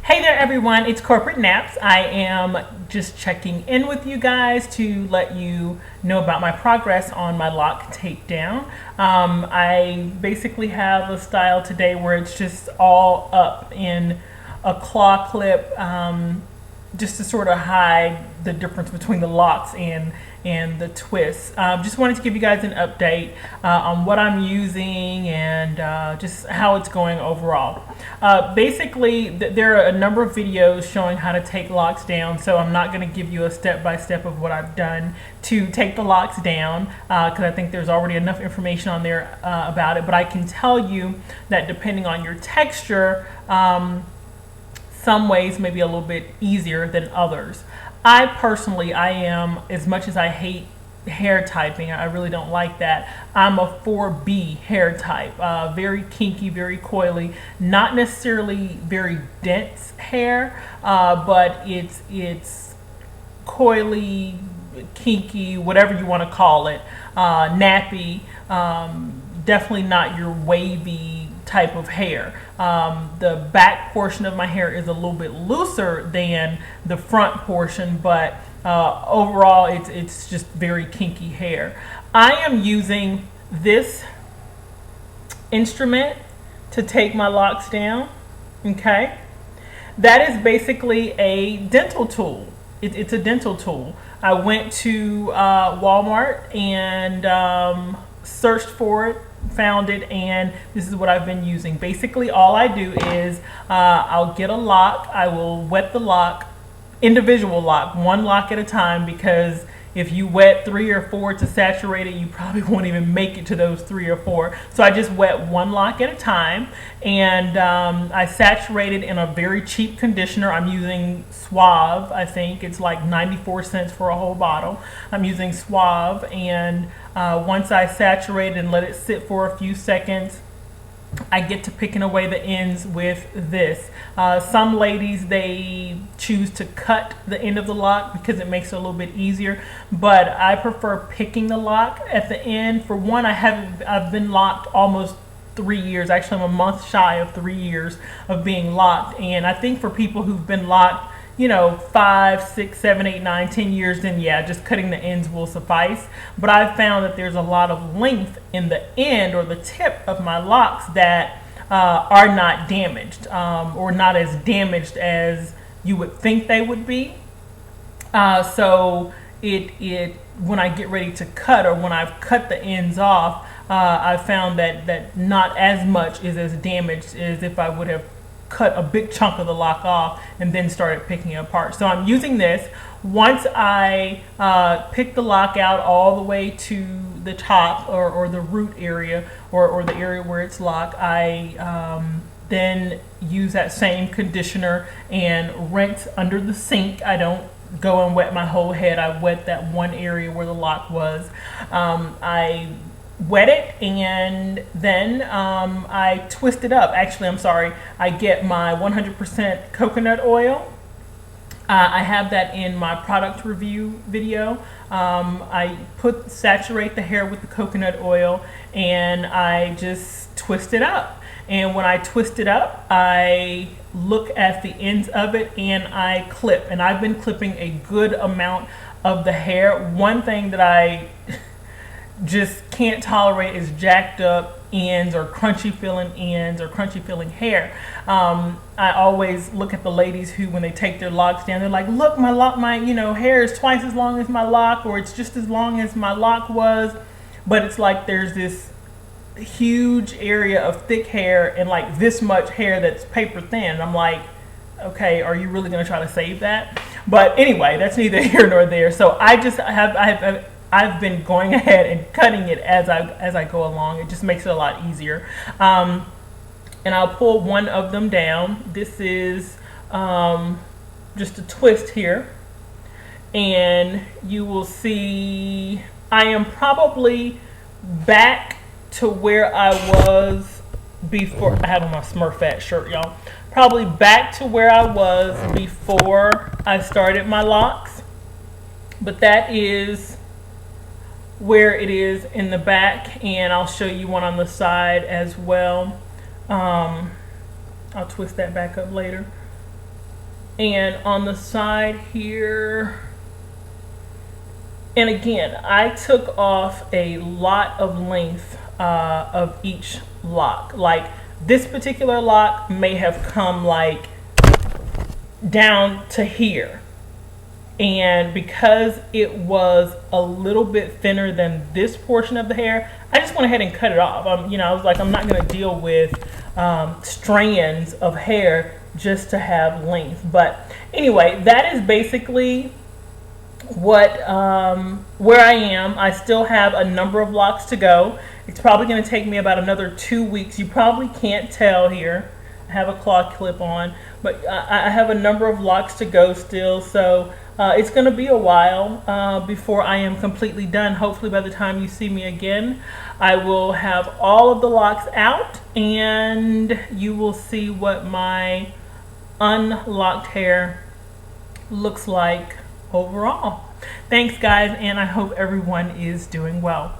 Hey there everyone, it's Corporate Naps. I am just checking in with you guys to let you know about my progress on my loc takedown. I basically have a style today where it's just all up in a claw clip, just to sort of hide the difference between the locks and the twists. Just wanted to give you guys an update on what I'm using and just how it's going overall. Basically, there are a number of videos showing how to take locks down, so I'm not going to give you a step-by-step of what I've done to take the locks down because I think there's already enough information on there about it, but I can tell you that depending on your texture, some ways may be a little bit easier than others. I personally, I am, as much as I hate hair typing, I really don't like that, I'm a 4B hair type. Very kinky, very coily, not necessarily very dense hair, but it's coily, kinky, whatever you want to call it, nappy, definitely not your wavy type of hair. The back portion of my hair is a little bit looser than the front portion, but overall it's just very kinky hair. I am using this instrument to take my locks down. Okay, that is basically a dental tool. It's a dental tool. I went to Walmart and searched for it, found it, and this is what I've been using. Basically all I do is I'll get a lock, I will wet the lock, individual lock, one lock at a time, because if you wet 3 or 4 to saturate it, you probably won't even make it to those 3 or 4. So I just wet one lock at a time, and I saturate it in a very cheap conditioner. I'm using Suave. I think it's like 94 cents for a whole bottle. I'm using Suave, and once I saturate it and let it sit for a few seconds, I get to picking away the ends with this. Some ladies, they choose to cut the end of the lock because it makes it a little bit easier, but I prefer picking the lock at the end. For one, I've been locked almost 3 years. Actually, I'm a month shy of 3 years of being locked, and I think for people who've been locked, you know, 5, 6, 7, 8, 9, 10 years, then yeah, just cutting the ends will suffice. But I've found that there's a lot of length in the end or the tip of my locks that are not damaged, or not as damaged as you would think they would be. So when I get ready to cut, or when I've cut the ends off, I found that not as much is as damaged as if I would have cut a big chunk of the lock off and then started picking it apart. So I'm using this. Once I pick the lock out all the way to the top, or the root area, or the area where it's locked, I then use that same conditioner and rinse under the sink. I don't go and wet my whole head. I wet that one area where the lock was. I wet it, and then I twist it up. Actually, I'm sorry, I get my 100% coconut oil. I have that in my product review video. I saturate the hair with the coconut oil, and I just twist it up. And when I twist it up, I look at the ends of it and I clip. And I've been clipping a good amount of the hair. One thing that I just can't tolerate is jacked up ends, or crunchy feeling ends, or crunchy feeling hair. I always look at the ladies who, when they take their locks down, they're like, look, my hair is twice as long as my lock, or it's just as long as my lock was. But it's like there's this huge area of thick hair and like this much hair that's paper thin. And I'm like, okay, are you really going to try to save that? But anyway, that's neither here nor there. So I've been going ahead and cutting it as I go along. It just makes it a lot easier. And I'll pull one of them down. This is just a twist here. And you will see I am probably back to where I was before. I have on my Smurfette shirt, y'all. Probably back to where I was before I started my locks. But that is where it is in the back, and I'll show you one on the side as well. I'll twist that back up later. And on the side here, and again, I took off a lot of length of each lock. Like this particular lock may have come like down to here. And because it was a little bit thinner than this portion of the hair, I just went ahead and cut it off. You know, I was like, I'm not going to deal with strands of hair just to have length. But anyway, that is basically what where I am. I still have a number of locks to go. It's probably going to take me about another 2 weeks. You probably can't tell here. I have a claw clip on, but I have a number of locks to go still, so it's going to be a while before I am completely done. Hopefully by the time you see me again, I will have all of the locks out and you will see what my unlocked hair looks like overall. Thanks guys, and I hope everyone is doing well.